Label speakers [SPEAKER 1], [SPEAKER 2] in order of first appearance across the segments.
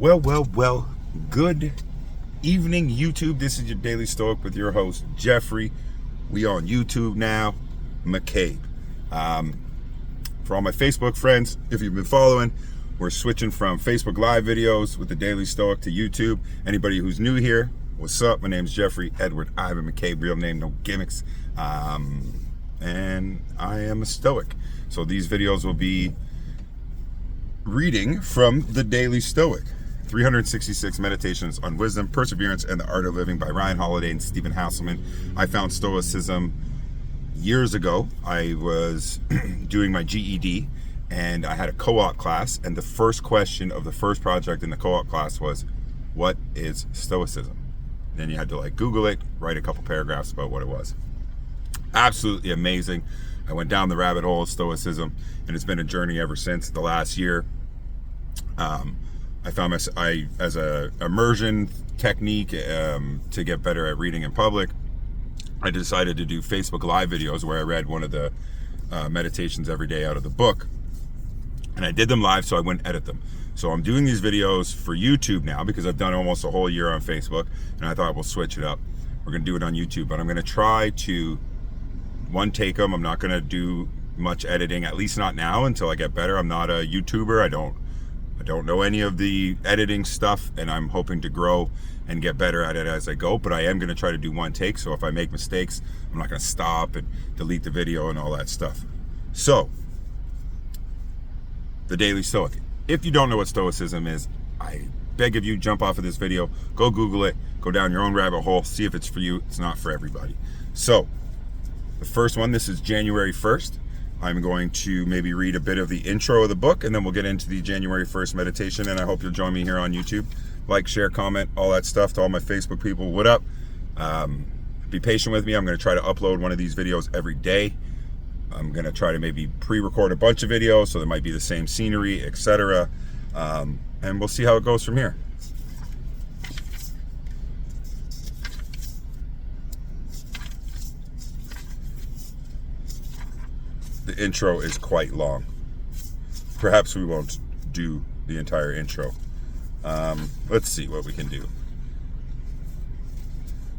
[SPEAKER 1] Well, good evening, YouTube. This is your Daily Stoic with your host, Jeffrey. We on YouTube now, McCabe. For all my Facebook friends, if you've been following, we're switching from Facebook Live videos with the Daily Stoic to YouTube. Anybody who's new here, what's up? My name's Jeffrey Edward Ivan McCabe, real name, no gimmicks. And I am a Stoic. So these videos will be reading from the Daily Stoic. 366 Meditations on Wisdom, Perseverance, and the Art of Living by Ryan Holiday and Stephen Hasselman. I found Stoicism years ago. I was doing my GED and I had a co-op class, and the first question of the first project in the co-op class was, what is Stoicism? And then you had to Google it, write a couple paragraphs about what it was. Absolutely amazing. I went down the rabbit hole of Stoicism, and it's been a journey ever since. The last year, I found as a immersion technique to get better at reading in public. I decided to do Facebook Live videos where I read one of the meditations every day out of the book, and I did them live so I wouldn't edit them. So I'm doing these videos for YouTube now because I've done almost a whole year on Facebook, and I thought we'll switch it up. We're gonna do it on YouTube, but I'm gonna try to one take them. I'm not gonna do much editing, at least not now, until I get better. I'm not a YouTuber. I don't know any of the editing stuff, and I'm hoping to grow and get better at it as I go, but I am going to try to do one take. So if I make mistakes, I'm not going to stop and delete the video and all that stuff. So the Daily Stoic. If you don't know what Stoicism is, I beg of you, jump off of this video, go Google it, go down your own rabbit hole, see if it's for you. It's not for everybody. So the first one, this is January 1st. I'm going to maybe read a bit of the intro of the book, and then we'll get into the January 1st meditation, and I hope you'll join me here on YouTube. Like, share, comment, all that stuff. To all my Facebook people, what up? Be patient with me. I'm going to try to upload one of these videos every day. I'm going to try to maybe pre-record a bunch of videos, so there might be the same scenery, etc. And we'll see how it goes from here. The intro is quite long. Perhaps we won't do the entire intro. Let's see what we can do.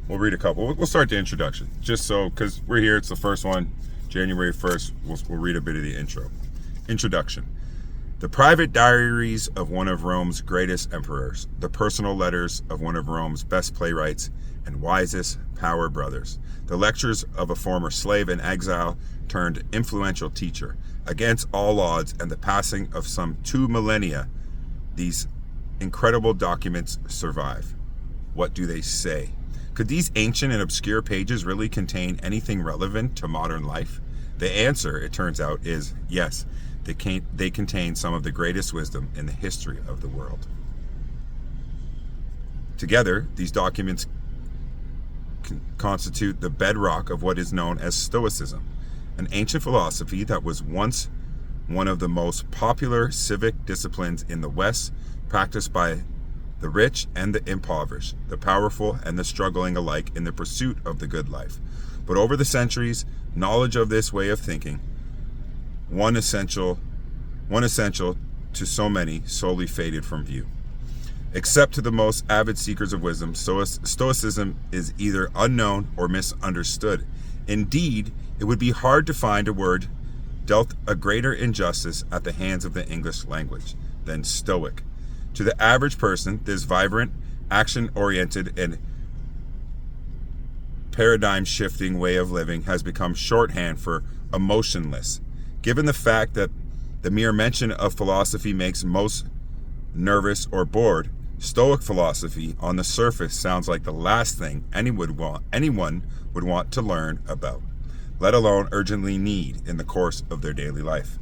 [SPEAKER 1] We'll read a couple. We'll start the introduction, just so, because we're here, it's the first one, January 1st. We'll read a bit of the intro. Introduction. The private diaries of one of Rome's greatest emperors, the personal letters of one of Rome's best playwrights and wisest power brothers, the lectures of a former slave in exile turned influential teacher. Against all odds and the passing of some 2 millennia, these incredible documents survive. What do they say? Could these ancient and obscure pages really contain anything relevant to modern life? The answer, it turns out, is yes. They contain some of the greatest wisdom in the history of the world. Together, these documents constitute the bedrock of what is known as Stoicism, an ancient philosophy that was once one of the most popular civic disciplines in the West, practiced by the rich and the impoverished, the powerful and the struggling alike in the pursuit of the good life. But over the centuries, knowledge of this way of thinking, one essential to so many, slowly faded from view. Except to the most avid seekers of wisdom, Stoicism is either unknown or misunderstood. Indeed, it would be hard to find a word dealt a greater injustice at the hands of the English language than Stoic. To the average person, this vibrant, action-oriented, and paradigm-shifting way of living has become shorthand for emotionless. Given the fact that the mere mention of philosophy makes most nervous or bored, Stoic philosophy on the surface sounds like the last thing anyone would want to learn about, let alone urgently need in the course of their daily life.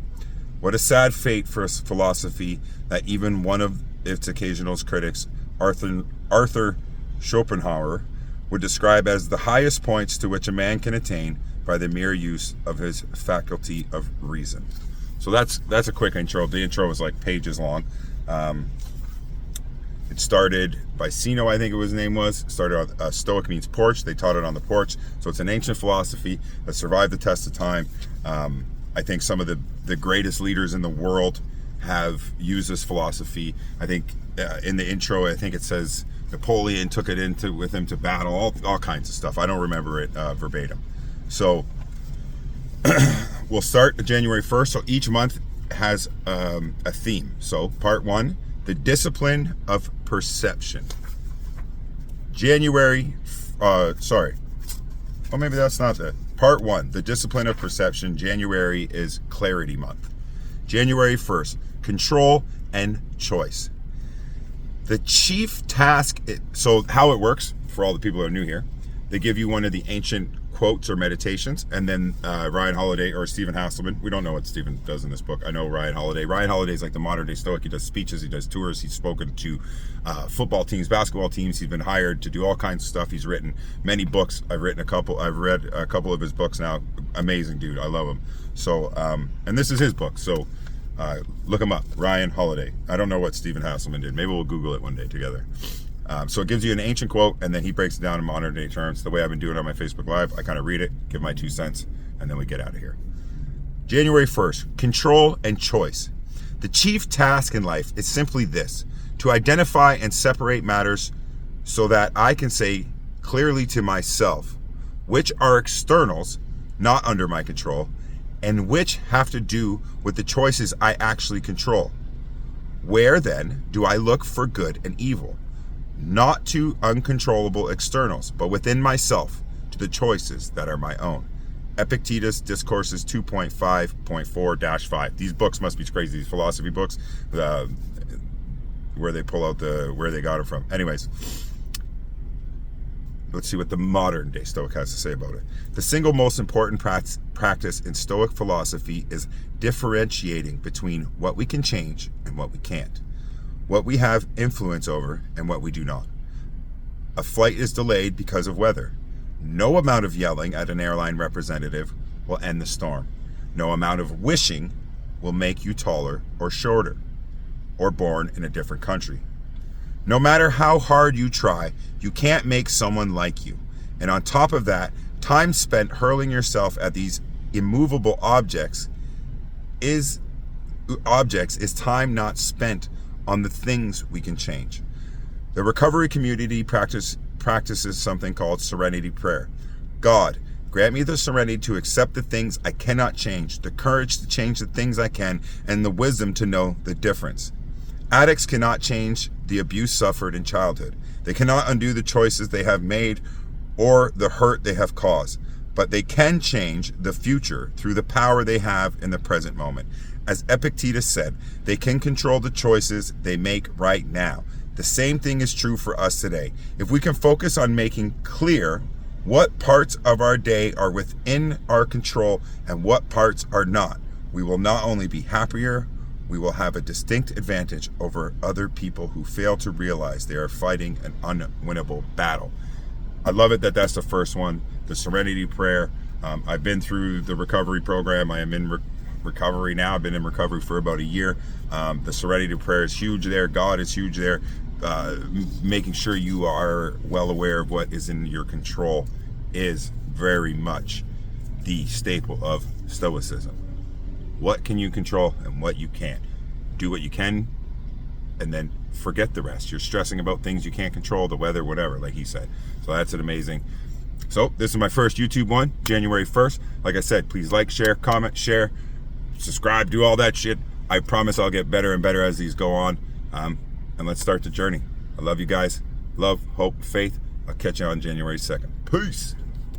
[SPEAKER 1] What a sad fate for a philosophy that even one of its occasional critics, Arthur Schopenhauer, would describe as the highest points to which a man can attain by the mere use of his faculty of reason. So that's a quick intro. The intro was pages long. It started by Sino, I think his name was. Started on Stoic means porch. They taught it on the porch. So it's an ancient philosophy that survived the test of time. I think some of the greatest leaders in the world have used this philosophy. I think in the intro, I think it says Napoleon took it with him to battle, all kinds of stuff. I don't remember it verbatim. So we'll start January 1st. So each month has a theme. So part 1, the discipline of perception. January, maybe that's not that. Part 1, the discipline of perception. January is clarity month. January 1st, control and choice. The chief task, so how it works, for all the people that are new here, they give you one of the ancient quotes or meditations, and then Ryan Holiday or Stephen Hasselman, we don't know what Stephen does in this book. I know Ryan Holiday. Ryan Holiday is like the modern day Stoic. He does speeches, he does tours, he's spoken to football teams, basketball teams, he's been hired to do all kinds of stuff. He's written many books. I've read a couple of his books now. Amazing dude, I love him. So, and this is his book, so look him up, Ryan Holiday. I don't know what Stephen Hasselman did. Maybe we'll Google it one day together. So it gives you an ancient quote, and then he breaks it down in modern day terms. The way I've been doing it on my Facebook Live, I kind of read it, give my 2 cents, and then we get out of here. January 1st, control and choice. The chief task in life is simply this: to identify and separate matters so that I can say clearly to myself which are externals, not under my control, and which have to do with the choices I actually control. Where then do I look for good and evil? Not to uncontrollable externals, but within myself, to the choices that are my own. Epictetus Discourses 2.5.4-5. These books must be crazy, these philosophy books, where they pull out where they got it from. Anyways, let's see what the modern day Stoic has to say about it. The single most important practice in Stoic philosophy is differentiating between what we can change and what we can't, what we have influence over and what we do not. A flight is delayed because of weather. No amount of yelling at an airline representative will end the storm. No amount of wishing will make you taller or shorter, or born in a different country. No matter how hard you try, you can't make someone like you. And on top of that, time spent hurling yourself at these immovable objects is time not spent on the things we can change. The recovery community practices something called serenity prayer. God, grant me the serenity to accept the things I cannot change, the courage to change the things I can, and the wisdom to know the difference. Addicts cannot change the abuse suffered in childhood. They cannot undo the choices they have made or the hurt they have caused, but they can change the future through the power they have in the present moment. As Epictetus said, they can control the choices they make right now. The same thing is true for us today. If we can focus on making clear what parts of our day are within our control and what parts are not, we will not only be happier, we will have a distinct advantage over other people who fail to realize they are fighting an unwinnable battle. I love it that that's the first one, the serenity prayer. I've been through the recovery program. I am in recovery now. I've been in recovery for about a year. The serenity prayer is huge there. God is huge there. Making sure you are well aware of what is in your control is very much the staple of Stoicism. What can you control and what you can't? Do what you can and then forget the rest. You're stressing about things you can't control, the weather, whatever, like he said. So that's an amazing. So this is my first YouTube one, January 1st. Like I said, please like, share, comment, share, subscribe, do all that shit. I promise I'll get better and better as these go on. And let's start the journey. I love you guys. Love, hope, faith. I'll catch you on January 2nd. Peace.